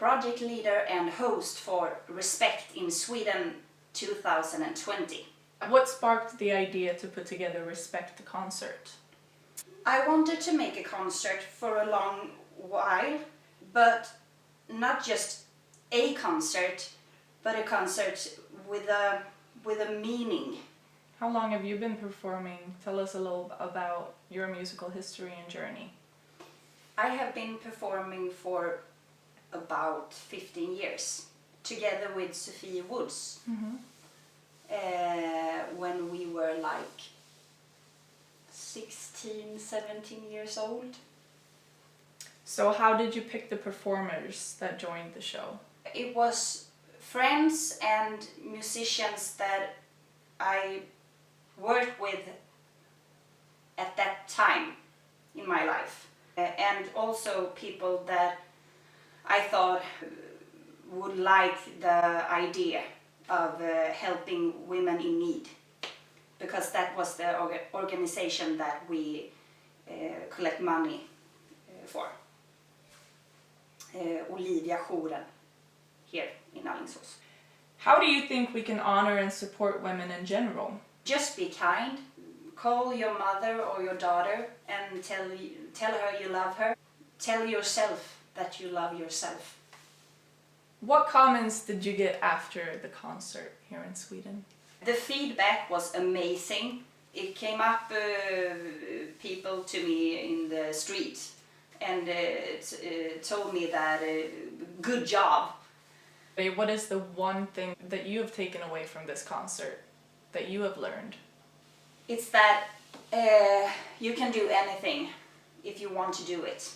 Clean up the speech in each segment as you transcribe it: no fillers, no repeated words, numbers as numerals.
project leader and host for Respect in Sweden 2020. What sparked the idea to put together Respect the concert? I wanted to make a concert for a long while, but not just a concert, but a concert with a meaning. How long have you been performing? Tell us a little about your musical history and journey. I have been performing for about 15 years, together with Sofie Woods, when we were like 16, 17 years old. So how did you pick the performers that joined the show? It was friends and musicians that I worked with at that time in my life, and also people that I thought would like the idea of helping women in need, because that was the organization that we collect money for. Olivia-jouren here in Alingsås. How do you think we can honor and support women in general? Just be kind. Call your mother or your daughter and tell her you love her. Tell yourself that you love yourself. What comments did you get after the concert here in Sweden? The feedback was amazing. It came up people to me in the street and told me that good job. What is the one thing that you have taken away from this concert that you have learned? It's that you can do anything if you want to do it.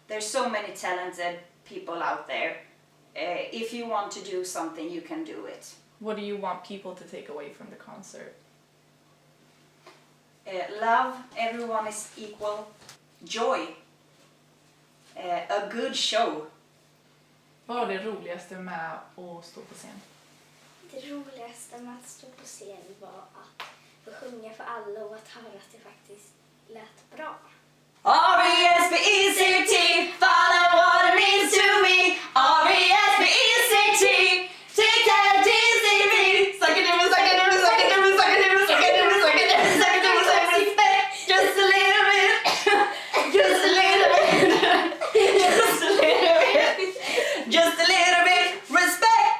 There's so many talented people out there. If you want to do something, you can do it. What do you want people to take away from the concert? Love, everyone is equal. Joy. A good show. Vad var det roligaste med att stå på scen? Det roligaste med att stå på scen var att få sjunga för alla och att höra att det faktiskt lät bra. R-E-S-P-E-C-T, follow what it means to me. R-E-S-P-E-C-T, take that D-C-B. Suck-a-doo, suck-a-doo, suck-a-doo, suck-a-doo, suck-a-doo, suck-a-doo, suck-a-doo, suck-a-doo, just a little bit, just a little bit, just a little bit, just a little bit, respect.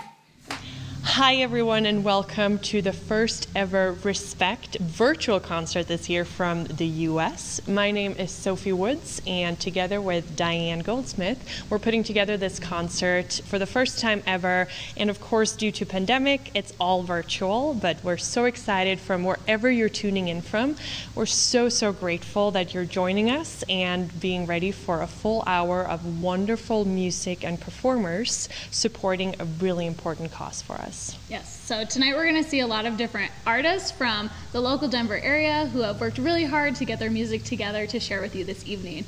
Hi everyone and welcome to the first ever Respect virtual concert this year from the US. My name is Sofie Woods and together with Bertrand-Goldsmith we're putting together this concert for the first time ever, and of course due to pandemic it's all virtual, but we're so excited from wherever you're tuning in from. We're so grateful that you're joining us and being ready for a full hour of wonderful music and performers supporting a really important cause for us. Yes, so tonight we're going to see a lot of different artists from the local Denver area who have worked really hard to get their music together to share with you this evening.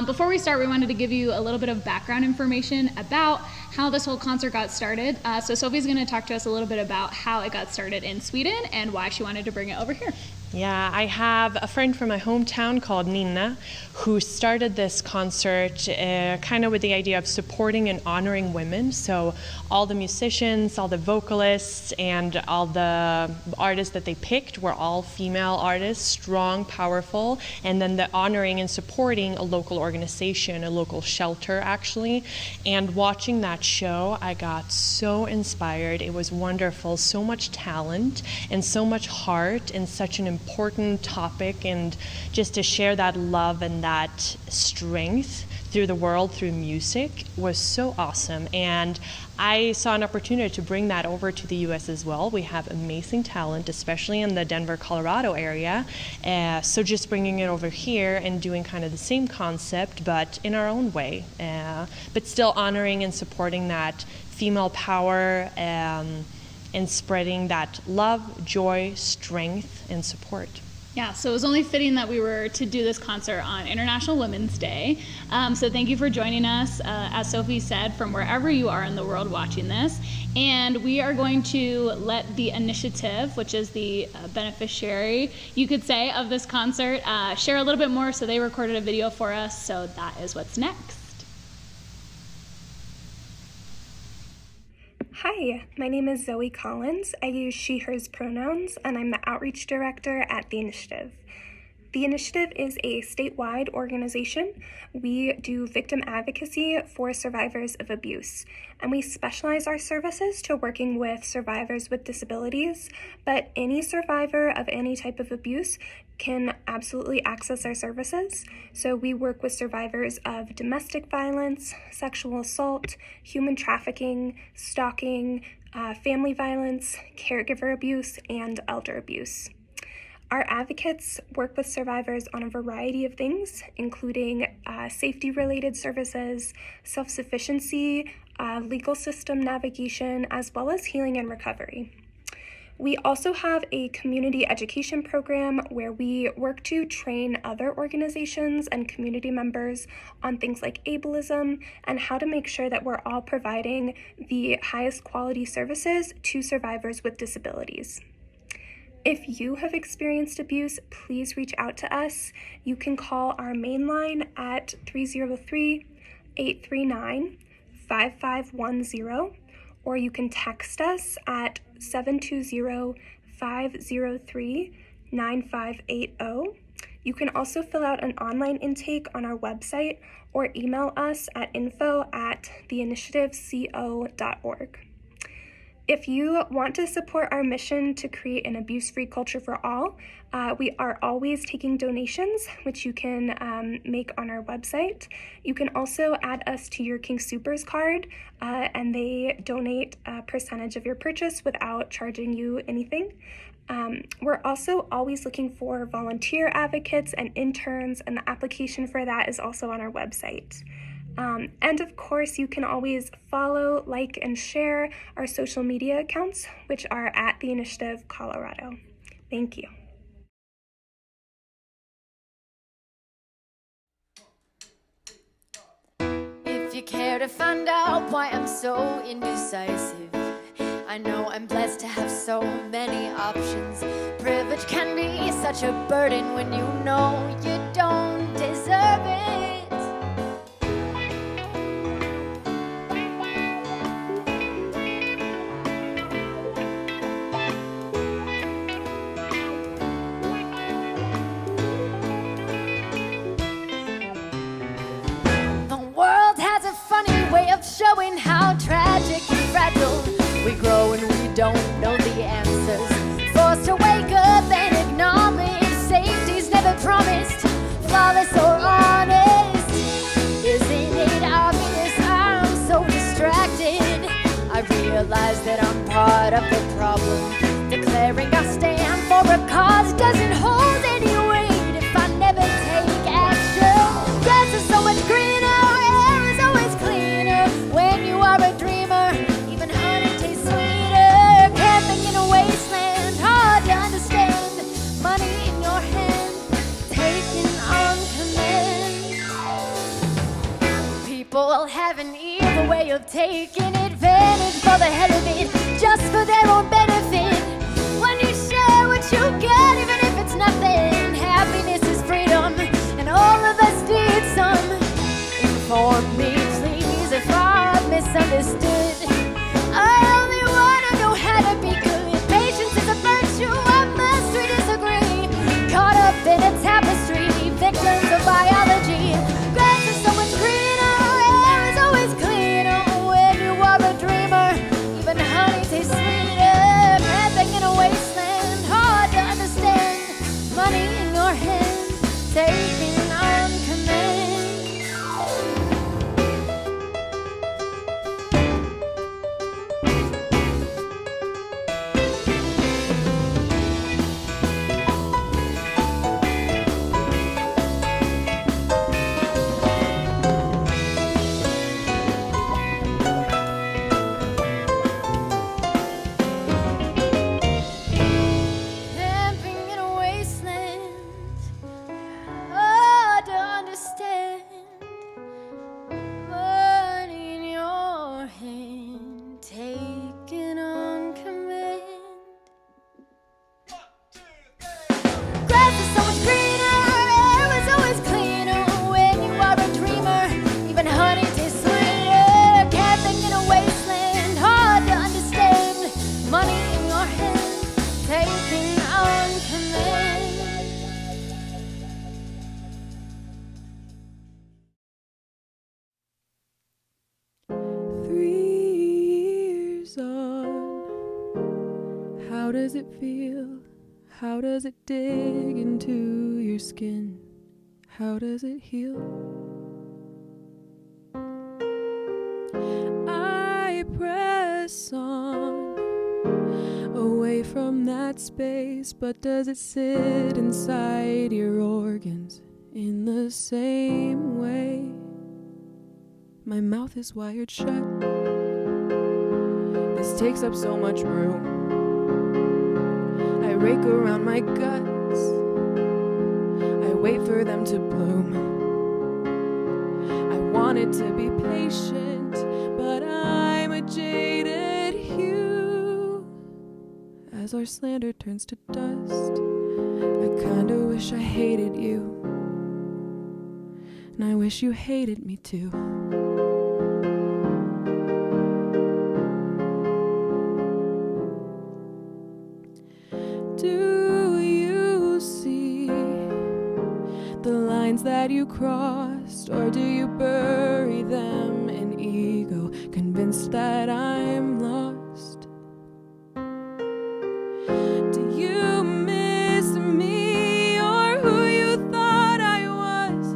Before we start, we wanted to give you a little bit of background information about how this whole concert got started. So Sofie's going to talk to us a little bit about how it got started in Sweden and why she wanted to bring it over here. Yeah, I have a friend from my hometown called Nina who started this concert kind of with the idea of supporting and honoring women. So all the musicians, all the vocalists, and all the artists that they picked were all female artists, strong, powerful, and then the honoring and supporting a local organization, a local shelter actually. And watching that show, I got so inspired. It was wonderful, so much talent and so much heart in such an important topic, and just to share that love and that strength through the world through music was so awesome. And I saw an opportunity to bring that over to the US as well. We have amazing talent, especially in the Denver, Colorado area. So just bringing it over here and doing kind of the same concept, but in our own way. But still honoring and supporting that female power and spreading that love, joy, strength, and support. Yeah, so it was only fitting that we were to do this concert on International Women's Day. So thank you for joining us, as Sofie said, from wherever you are in the world watching this. And we are going to let the initiative, which is the beneficiary, you could say, of this concert, share a little bit more. So they recorded a video for us, so that is what's next. Hi, my name is Zoe Collins. I use she, hers pronouns, and I'm the outreach director at The Initiative. The Initiative is a statewide organization. We do victim advocacy for survivors of abuse, and we specialize our services to working with survivors with disabilities, but any survivor of any type of abuse can absolutely access our services. So we work with survivors of domestic violence, sexual assault, human trafficking, stalking, family violence, caregiver abuse, and elder abuse. Our advocates work with survivors on a variety of things, including safety-related services, self-sufficiency, legal system navigation, as well as healing and recovery. We also have a community education program where we work to train other organizations and community members on things like ableism and how to make sure that we're all providing the highest quality services to survivors with disabilities. If you have experienced abuse, please reach out to us. You can call our main line at 303-839-5510, or you can text us at 720-503-9580. You can also fill out an online intake on our website or email us at info@theinitiativeco.org. If you want to support our mission to create an abuse-free culture for all, we are always taking donations, which you can make on our website. You can also add us to your King Soopers card, and they donate a percentage of your purchase without charging you anything. We're also always looking for volunteer advocates and interns, and the application for that is also on our website. And of course, you can always follow, like, and share our social media accounts, which are at The Initiative Colorado. Thank you. If you care to find out why I'm so indecisive, I know I'm blessed to have so many options. Privilege can be such a burden when you know you don't deserve it. Showing how tragic and fragile we grow and we don't know the answers. Forced to wake up and acknowledge safety's never promised, flawless or honest. Isn't it obvious I'm so distracted? I realize that I'm part of the problem. Declaring I stand for a cause doesn't hold any weight if I never take action. Grass is so much greener, air is always cleaner. When you are a dreamer, even honey tastes sweeter. Camping in a wasteland, hard to understand. Money in your hand, taken on command. People have an evil way of taking advantage for the hell of it, just for their own benefit. When you share what you get, even if it's nothing, happiness is freedom, and all of us need some. Inform me, please, if I've misunderstood. I only wanna know how to be good. Patience is a virtue, I must we disagree. Caught up in a tapestry, victims of biology. Grass is so much greener, air is always cleaner. When you are a dreamer, even honey tastes sweeter. Camping in a wasteland, hard to understand. Money in your hand, taking on command. does it feel? How does it dig into your skin? How does it heal? I press on, away from that space, but does it sit inside your organs in the same way? My mouth is wired shut. This takes up so much room. I rake around my guts. I wait for them to bloom. I wanted to be patient, but I'm a jaded hue. As our slander turns to dust, I kinda wish I hated you, and I wish you hated me too. Do you see the lines that you crossed, or do you bury them in ego, convinced that I'm lost? Do you miss me, or who you thought I was?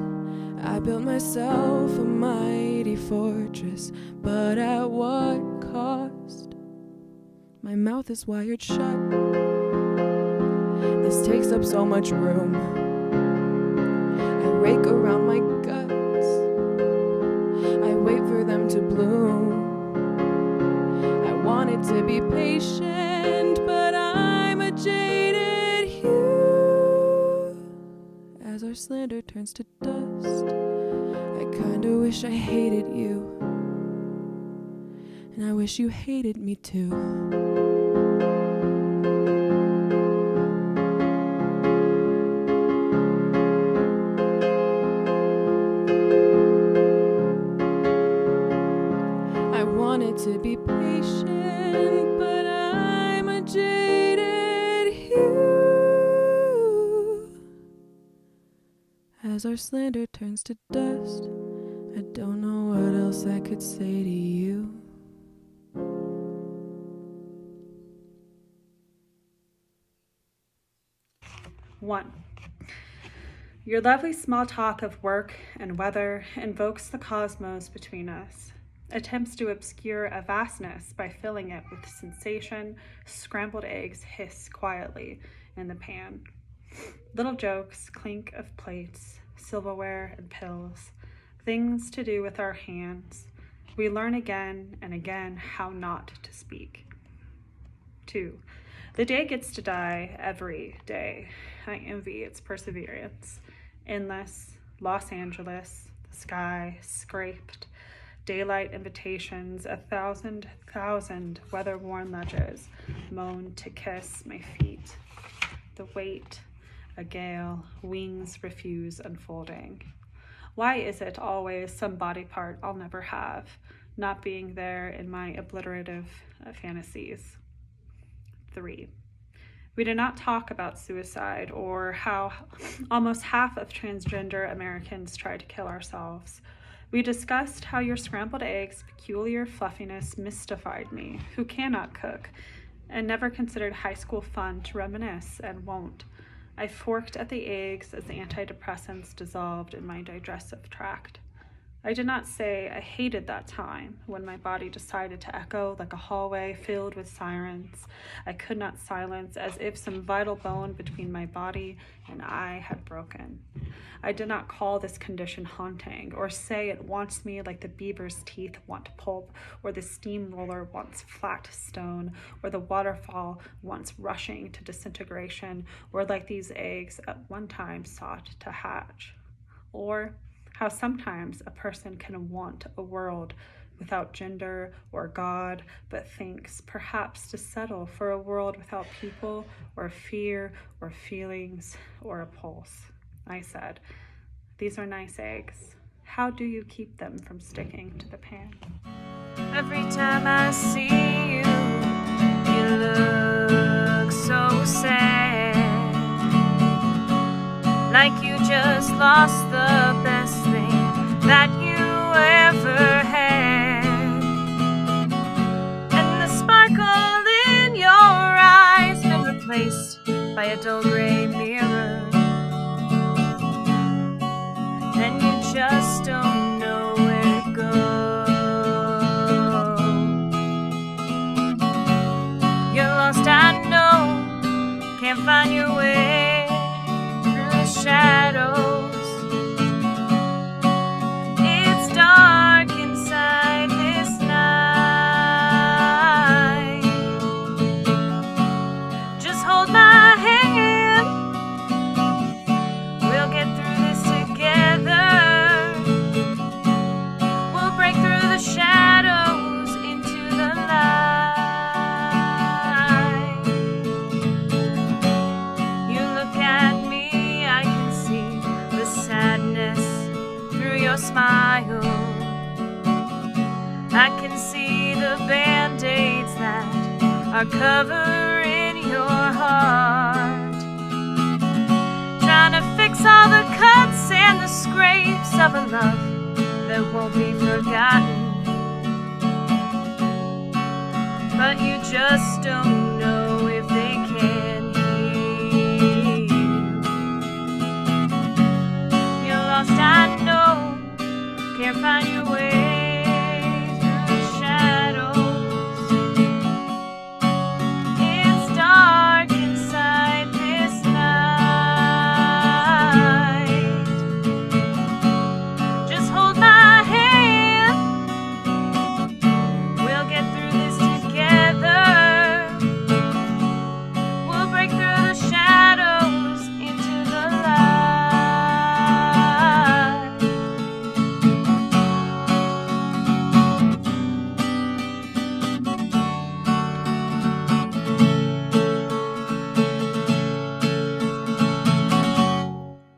I built myself a mighty fortress, but at what cost? My mouth is wired shut. This takes up so much room. I rake around my guts. I wait for them to bloom. I wanted to be patient, but I'm a jaded hue. As our slander turns to dust, I kinda wish I hated you, and I wish you hated me too. To be patient, but I'm a jaded hue. As our slander turns to dust, I don't know what else I could say to you. One. Your lovely small talk of work and weather invokes the cosmos between us. Attempts to obscure a vastness by filling it with sensation. Scrambled eggs hiss quietly in the pan. Little jokes, clink of plates, silverware and pills. Things to do with our hands. We learn again and again how not to speak. 2. The day gets to die every day. I envy its perseverance. Endless, Los Angeles, the sky scraped. Daylight invitations, 1,000 weather-worn ledges moan to kiss my feet. The weight, a gale, wings refuse unfolding. Why is it always some body part I'll never have, not being there in my obliterative fantasies? 3. We did not talk about suicide or how almost half of transgender Americans try to kill ourselves. We discussed how your scrambled eggs' peculiar fluffiness mystified me, who cannot cook, and never considered high school fun to reminisce and won't. I forked at the eggs as the antidepressants dissolved in my digestive tract. I did not say I hated that time when my body decided to echo like a hallway filled with sirens I could not silence, as if some vital bone between my body and I had broken. I did not call this condition haunting, or say it wants me like the beaver's teeth want pulp, or the steamroller wants flat stone, or the waterfall wants rushing to disintegration, or like these eggs at one time sought to hatch. Or how sometimes a person can want a world without gender or God, but thinks perhaps to settle for a world without people or fear or feelings or a pulse. I said, "These are nice eggs. How do you keep them from sticking to the pan?" Every time I see you, you look so sad, like you just lost the best thing that you ever had. And the sparkle in your eyes by a dull gray mirror, and you just don't know where to go. You're lost, I know, can't find your way through the shadows. It's dark inside this night. Just hold my hand, we'll get through this together. We'll break through the shadows into the light. You look at me, I can see the sadness through your smile. I can see the band-aids that are covering your heart, trying to fix all the cuts and the scrapes of a love that won't be forgotten. But you just don't know if they can heal. You're lost, I know, can't find your way through the shadows. It's dark inside this night. Just hold my hand, we'll get through this together. We'll break through the shadows into the light.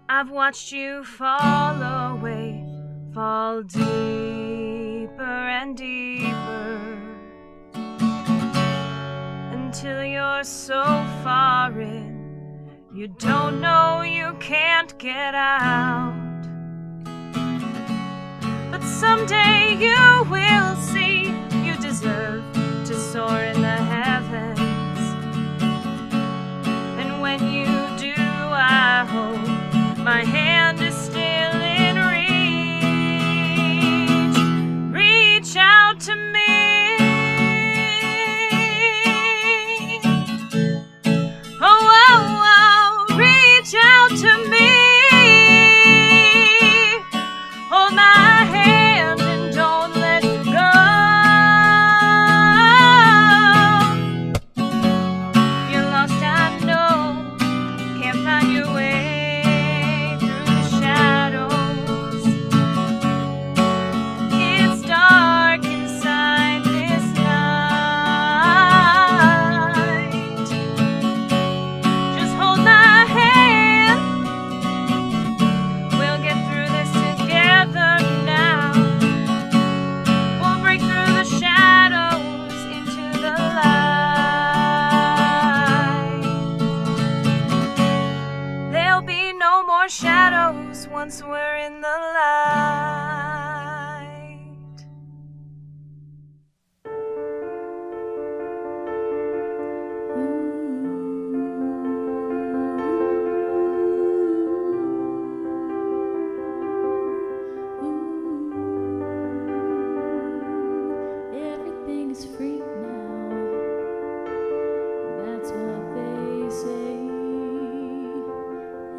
I've watched you fall away, fall deeper and deeper, until you're so far in, you don't know you can't get out. But someday you will see you deserve to soar in the heavens. And when you do, I hope my hand is still in reach. Reach out to me. Oh, oh, oh, reach out to me. Hold my hand and don't let go. You're lost, I know, can't find your way. Shadows once we're in the light. Everything is free now. That's what they say.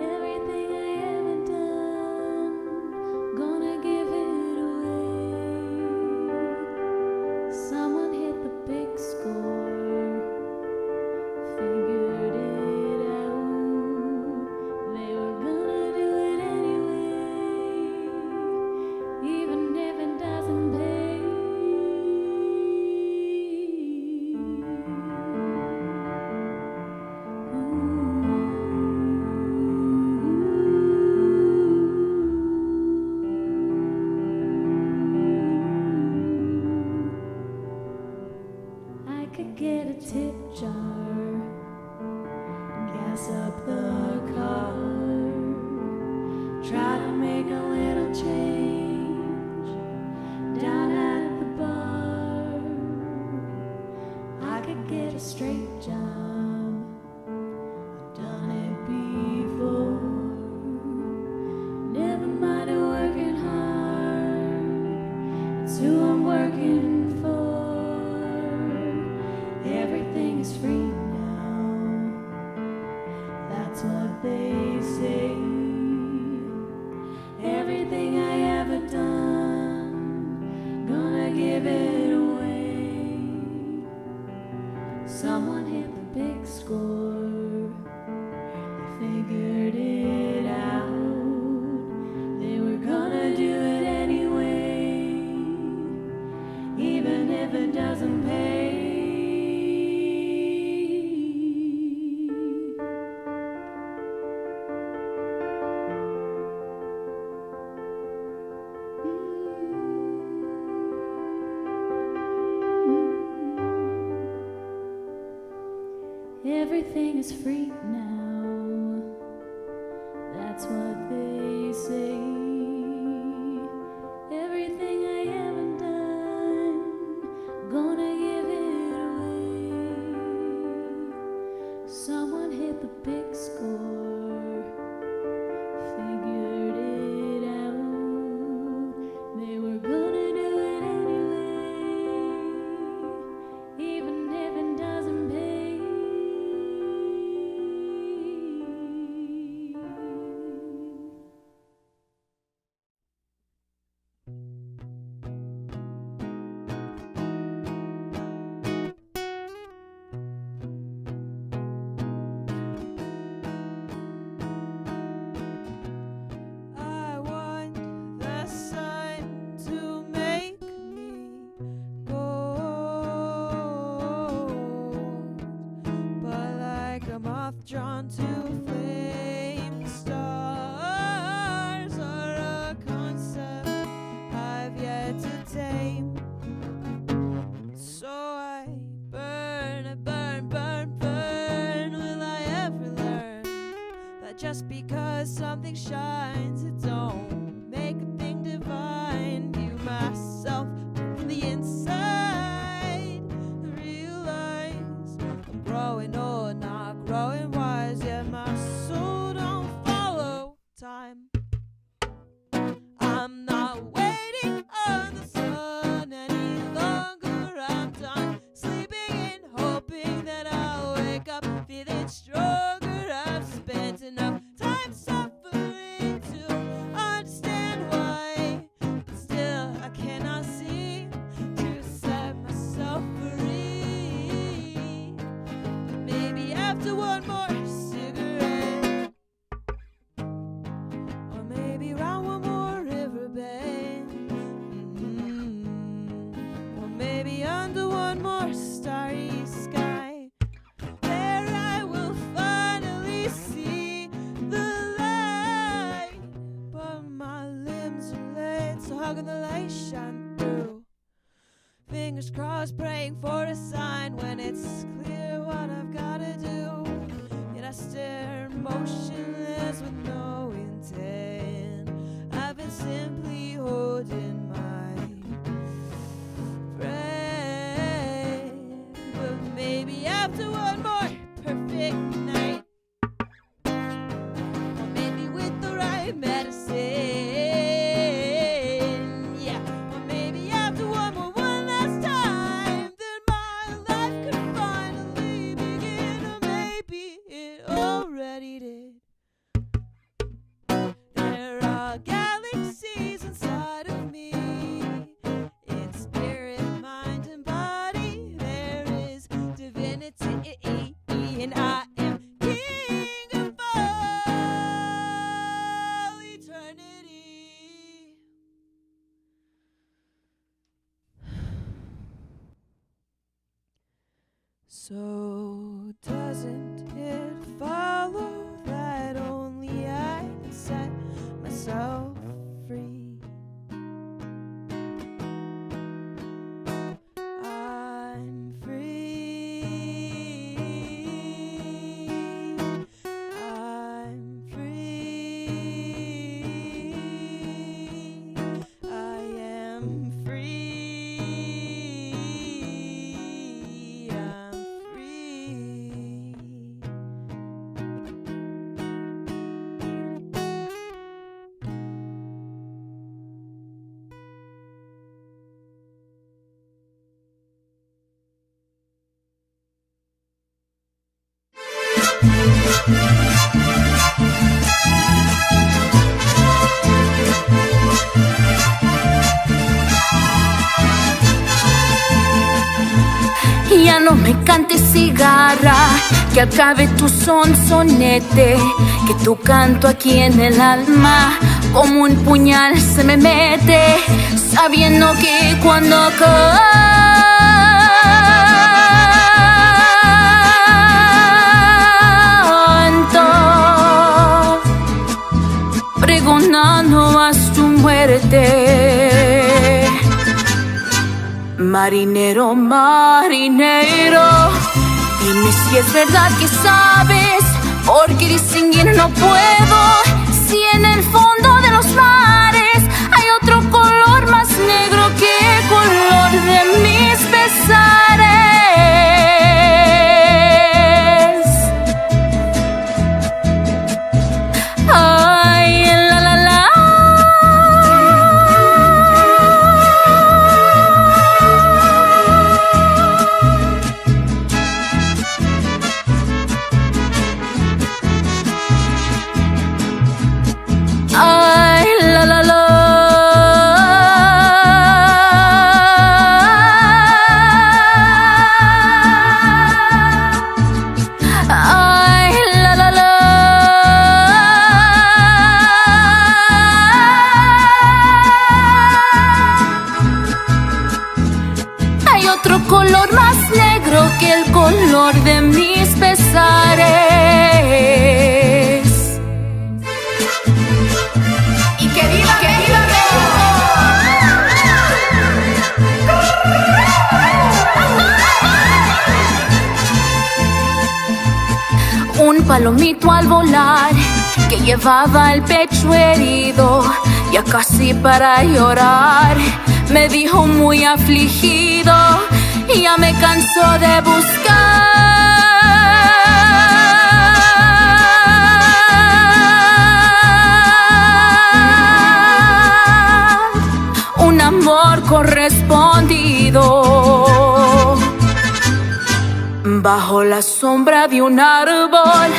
Everything I ever done, gonna give it away. Someone hit the big score, figured it out. They were gonna do it anyway, even if it doesn't pay. I could get a tip jar, gas up the car, try to make a little change down at the bar. I could get a straight job, I've done is free now. That's what they say. Everything I ever done, gonna give it away. Someone hit the big score. They figured it out. They were gonna do it anyway, even if it doesn't pay. Everything is free now. That's what they say. Everything I haven't done, gonna give it away. Someone hit the big score. Figured it out. They were gonna do it anyway, even if it doesn't pay. I want the sun to make me bold, but like a moth drawn to flame, stars are a concept I've yet to tame. So I burn, burn, burn, burn. Will I ever learn that just because something shines, it don't make a thing divine? View myself from the inside, realize I'm growing old, not growing wise. Yet my soul don't follow time. I'm not waiting on the sun any longer. I'm done sleeping and hoping that I'll wake up feeling stronger. I've spent enough time suffering to understand why, but still I cannot seem to set myself free. But maybe after one more cigarette, or maybe round one more river bend, or maybe under one more starry sky, there I will finally see the light. But my limbs are late, so how can the light shine through? Fingers crossed, praying for a sign when it's clear what I've gotta do. Yet I stare motionless with no intent. I've been simply holding my breath. But maybe after one more perfect night, or maybe with the right medicine, yeah, or maybe after one last time, then my life could finally begin. Or maybe it already did. There are galaxies inside of me, in spirit, mind, and body. There is divinity, and I am king of all eternity. So doesn't it follow that only I can set myself free? I'm free. I'm free. I am free. I'm free. Ya no me cantes cigarra, que acabe tu sonsonete, que tu canto aquí en el alma como un puñal se me mete, sabiendo que cuando canto, pregonando vas tu muerte. Marinero, marinero, dime si es verdad que sabes, porque distinguir no puedo, si en el fondo de los mares hay otro color más negro que el color de mis pesares. Ay, la la la. Ay, la la la. Ay, la la la. Hay otro color más negro que el color de mis pesares. Un palomito al volar que llevaba el pecho herido, ya casi para llorar, me dijo muy afligido, ya me cansó de buscar un amor correspondido. Bajo la sombra de un árbol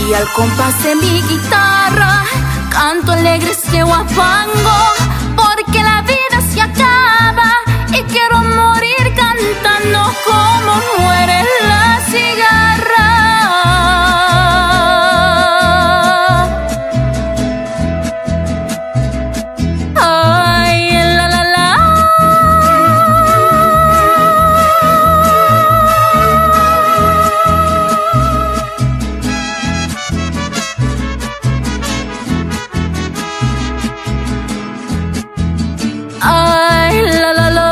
y al compás de mi guitarra canto alegre este guapango, porque la vida se acaba y quiero morir cantando como muere la cigarra. Ay, la la la. Ay, la la la.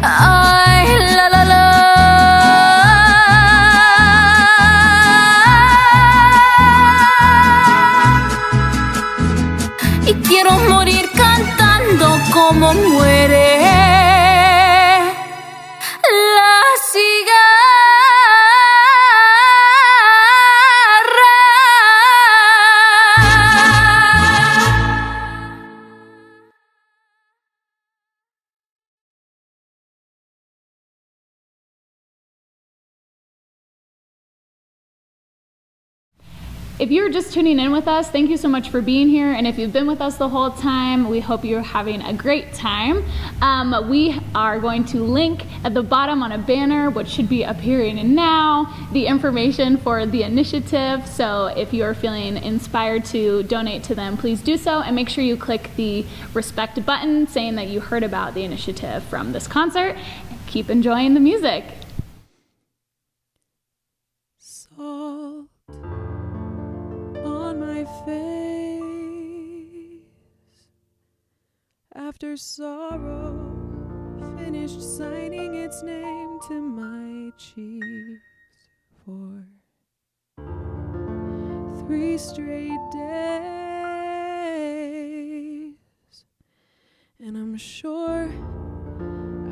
Ay, la la la. Y quiero morir cantando como muere la cigarra. If you're just tuning in with us, thank you so much for being here. And if you've been with us the whole time, we hope you're having a great time. We are going to link at the bottom on a banner, which should be appearing now, the information for the initiative. So if you're feeling inspired to donate to them, please do so. And make sure you click the respect button saying that you heard about the initiative from this concert. Keep enjoying the music. Salt on my face after sorrow finished signing its name to my cheeks for 3 straight days, and I'm sure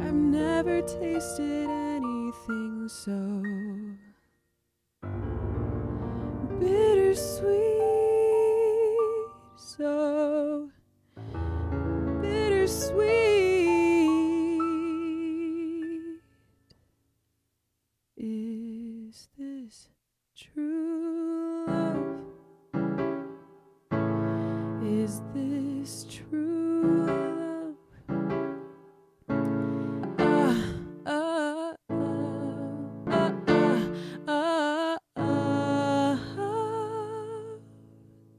I've never tasted anything so bittersweet, so bittersweet. Is this true love?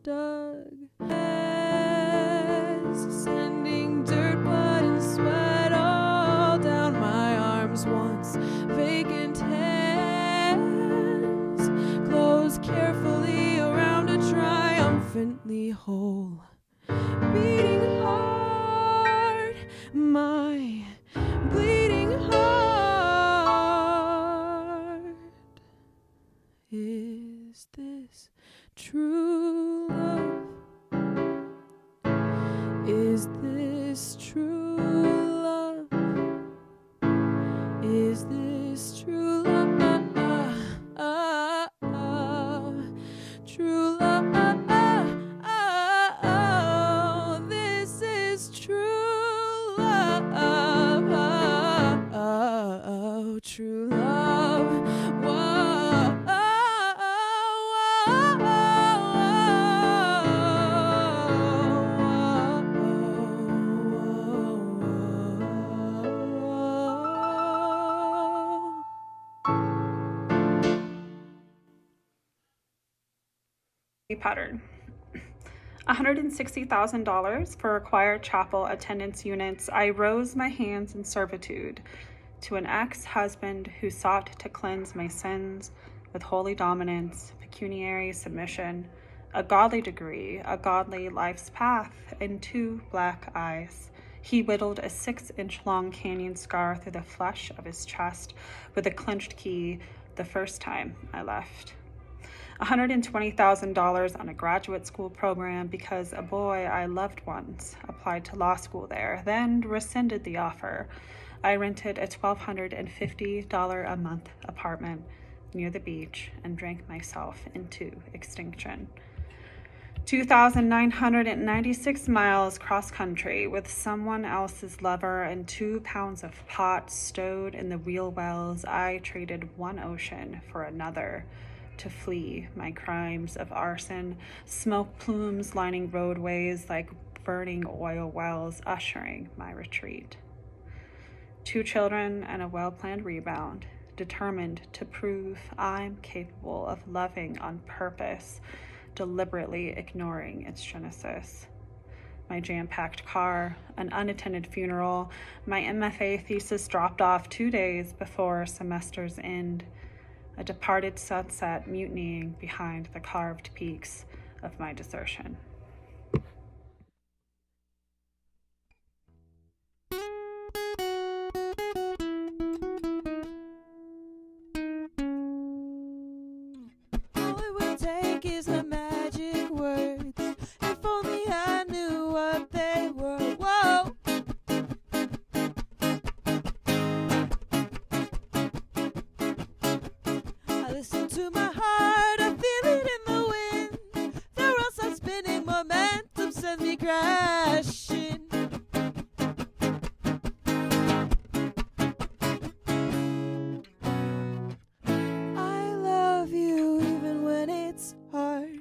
Doug is sending dirt, blood, and sweat all down my arms once. Vacant hands close carefully around a triumphantly whole beating heart, my bleeding heart. Is this true love? Is this true love? Is this true love? True love. This is true love. True love. Pattern. $160,000 for required chapel attendance units. I rose my hands in servitude to an ex-husband who sought to cleanse my sins with holy dominance, pecuniary submission, a godly degree, a godly life's path, and 2 black eyes. He whittled a 6-inch long canyon scar through the flesh of his chest with a clenched key the first time I left. $120,000 on a graduate school program because a boy I loved once applied to law school there, then rescinded the offer. I rented a $1,250 a month apartment near the beach and drank myself into extinction. 2,996 miles cross-country with someone else's lover and 2 pounds of pot stowed in the wheel wells. I traded one ocean for another to flee my crimes of arson, smoke plumes lining roadways like burning oil wells ushering my retreat. 2 children and a well-planned rebound, determined to prove I'm capable of loving on purpose, deliberately ignoring its genesis. My jam-packed car, an unattended funeral, my MFA thesis dropped off 2 days before semester's end, a departed sunset mutinying behind the carved peaks of my desertion. All it would take is the magic words. If only I knew what they were. Whoa. I listen to my heart, I feel it in the wind. The roads are spinning, momentum sends me crashing. I love you even when it's hard.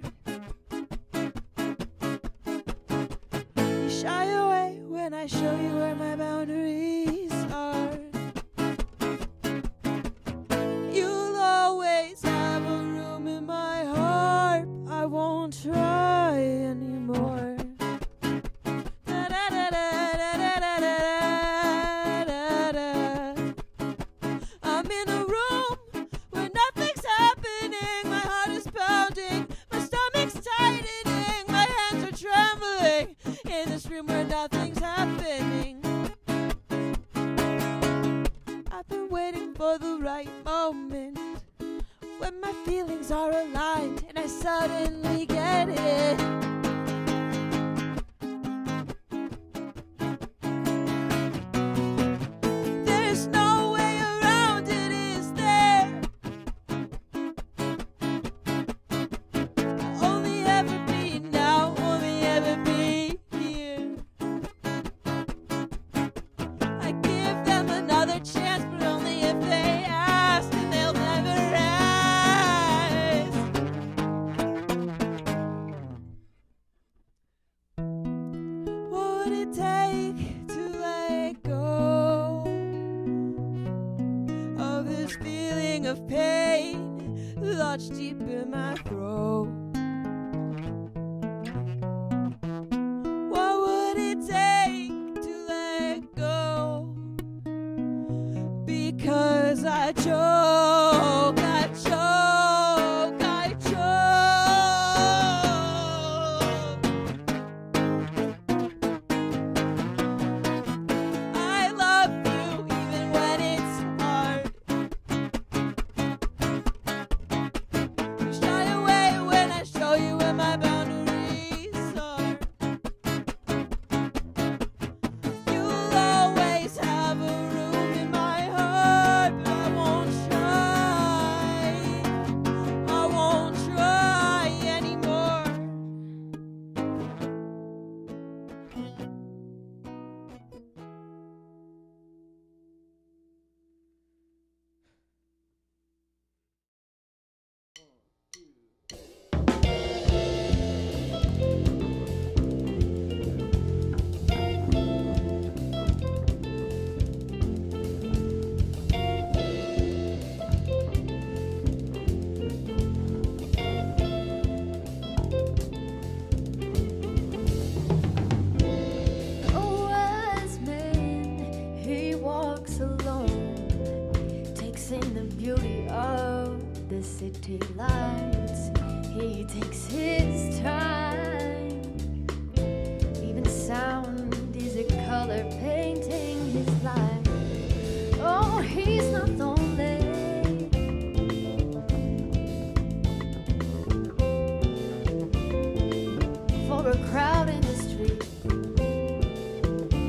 You shy away when I show you where my boundaries are. You'll always have a room in my heart. I won't try anymore. I'm in a room where nothing's happening. My heart is pounding, my stomach's tightening, my hands are trembling. In this room where nothing's happening. I've been waiting for the right moment, when my feelings are aligned and I suddenly get it. There's no way around it, is there? Only ever be now, only ever be here. I give them another chance, but only if they ask, and they'll never ask. would it take to let go of this feeling of pain lodged deep in my throat? What would it take to let go? Because I choke, I choke, I choke. I love you even when it's hard. You shy away when I show you where my boundaries are. You'll always have a room in my heart, but I won't try anymore. A wise man, he walks alone, takes in the beauty of the city lights. He takes his time. Even sound is a color painting his life. Oh, he's not lonely. For a crowd in the street,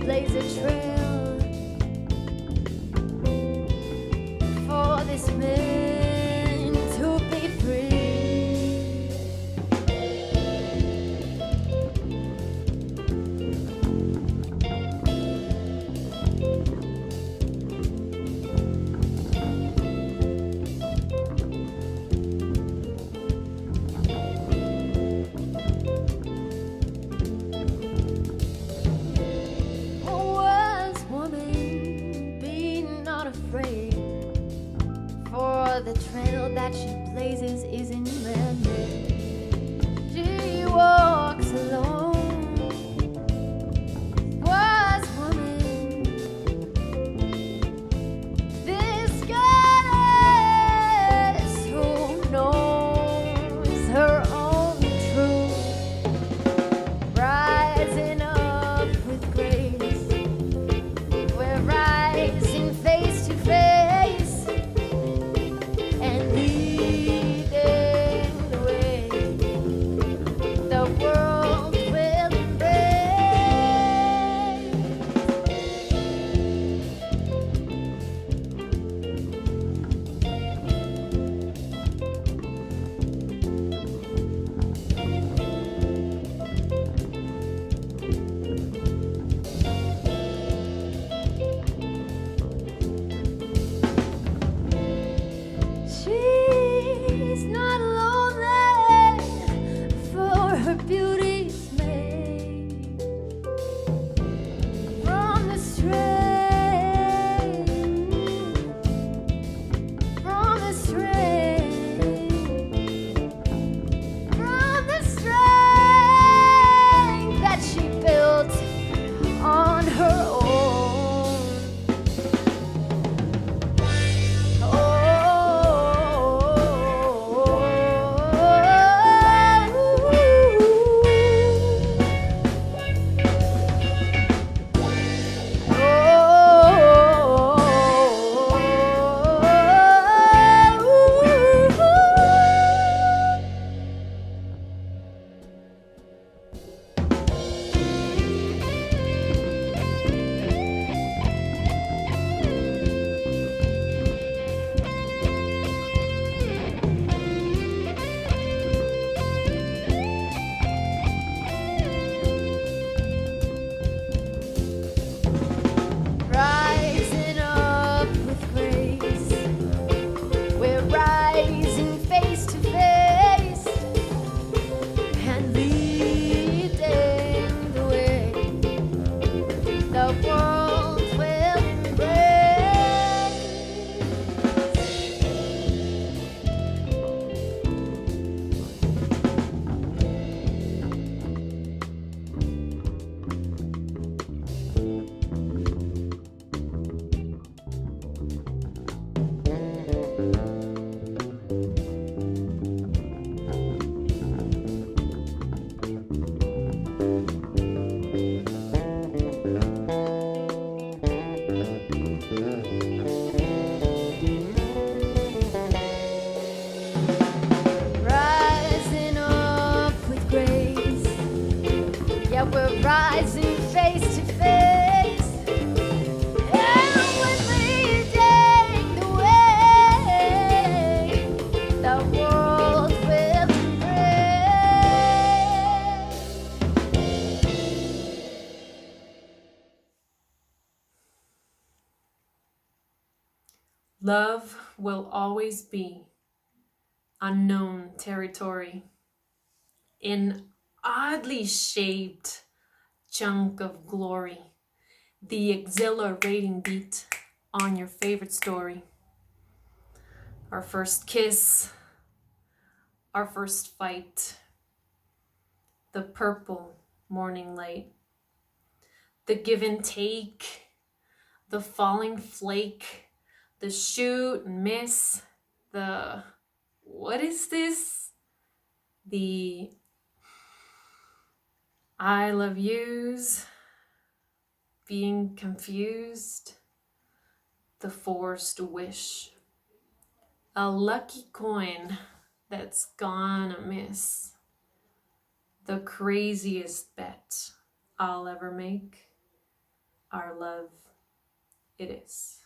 blaze a trail for this man to be free. A wise woman, be not afraid, for the trail that she blazes isn't man-made. She walks alone. Wise woman, this goddess who knows her own truth, rising up with grace. We're rising face to face and leading that we're rising face to face. And we're leading the way the world will embrace. Love will always be unknown territory, an oddly shaped chunk of glory, the exhilarating beat on your favorite story. Our first kiss, our first fight, the purple morning light, the give and take, the falling flake, the shoot and miss, the what is this? The I love yous, being confused, the forced wish, a lucky coin that's gone amiss, the craziest bet I'll ever make, our love it is.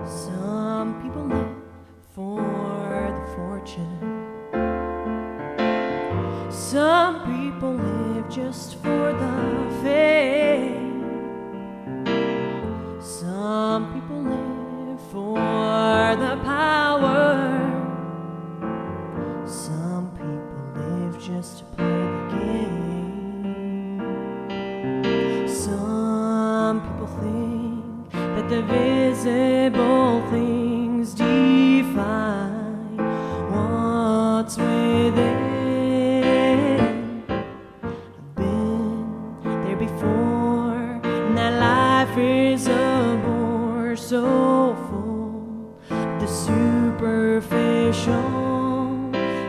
Some people live for the fortune. Some people live just for the fame. Some people live for the power. Some people live just to play the game. Some people think that the visible things define what's within. I've been there before, and that life is a bore so full of the superficial.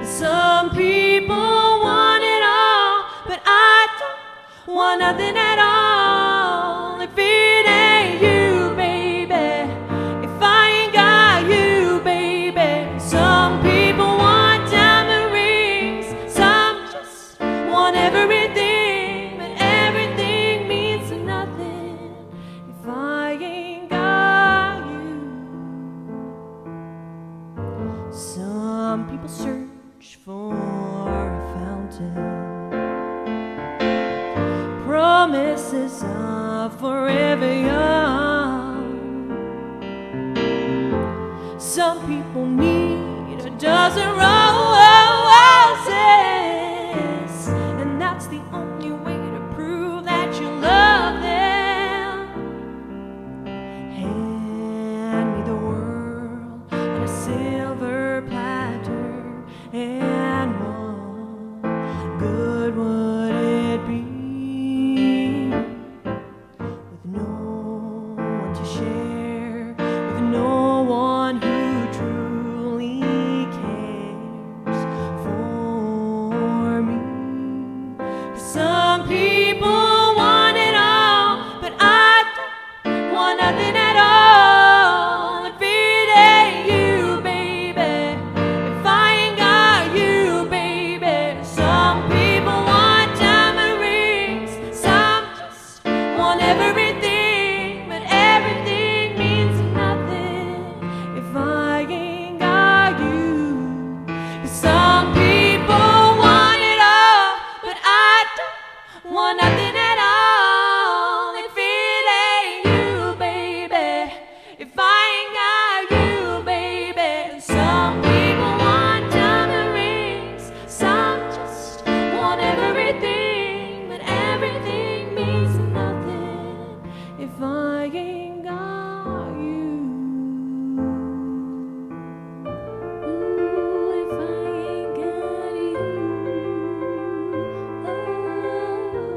Some people want it all, but I don't want nothing at all. If it ain't you, baby, if I ain't got you, baby. Some people want diamond rings, some just want everything, but everything means nothing if I ain't got you. Some people search for a fountain, promises of forever young. Some people need a dozen roses, and that's the only way to prove that you love them. Hand me the world on a silver platter, and what good would it be with no one to share, with no one who truly cares for me? 'Cause some people want it all, but I don't want nothing at all. If it ain't you, baby, if I ain't got you, baby. Some people want diamond rings, some just want everything, but everything means nothing if I ain't got you. 'Cause some people want it all, but I don't want nothing at all. If it ain't you, baby, if I ain't got you, baby. Some people want diamond rings, some just want everything, but everything means nothing if I ain't got you. Ooh, if I ain't got you. Oh.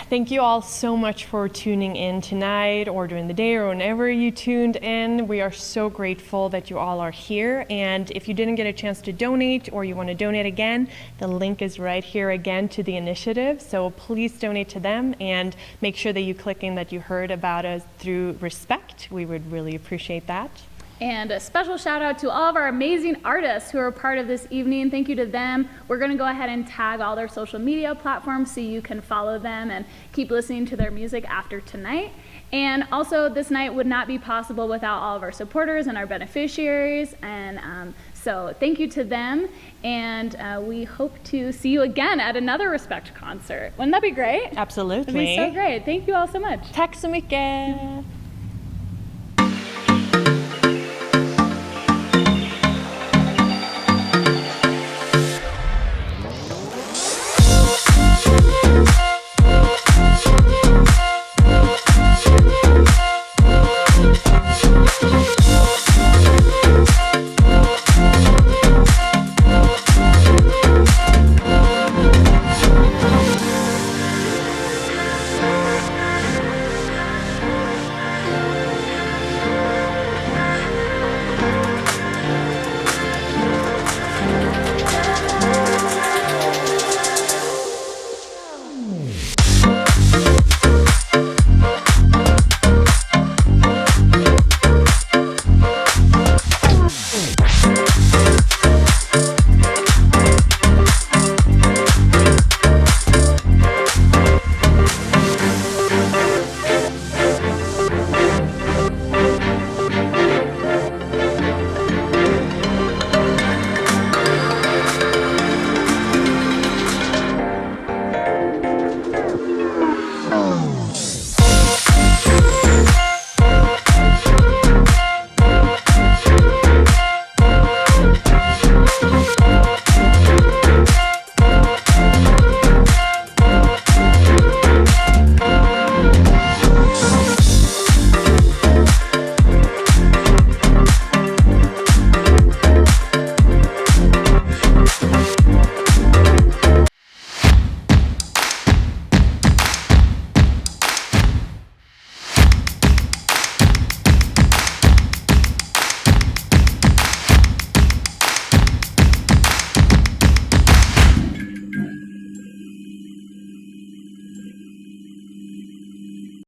Thank you all so much for tuning in tonight or during the day or whenever you tuned in. We are so grateful that you all are here. And if you didn't get a chance to donate or you want to donate again, the link is right here again to the initiative. So please donate to them and make sure that you click in that you heard about us through Respect. We would really appreciate that. And a special shout out to all of our amazing artists who are part of this evening. Thank you to them. We're going to go ahead and tag all their social media platforms so you can follow them and keep listening to their music after tonight. And also, this night would not be possible without all of our supporters and our beneficiaries. And so thank you to them. And we hope to see you again at another Respect concert. Wouldn't that be great? Absolutely. That'd be so great. Thank you all so much. Tack så mycket.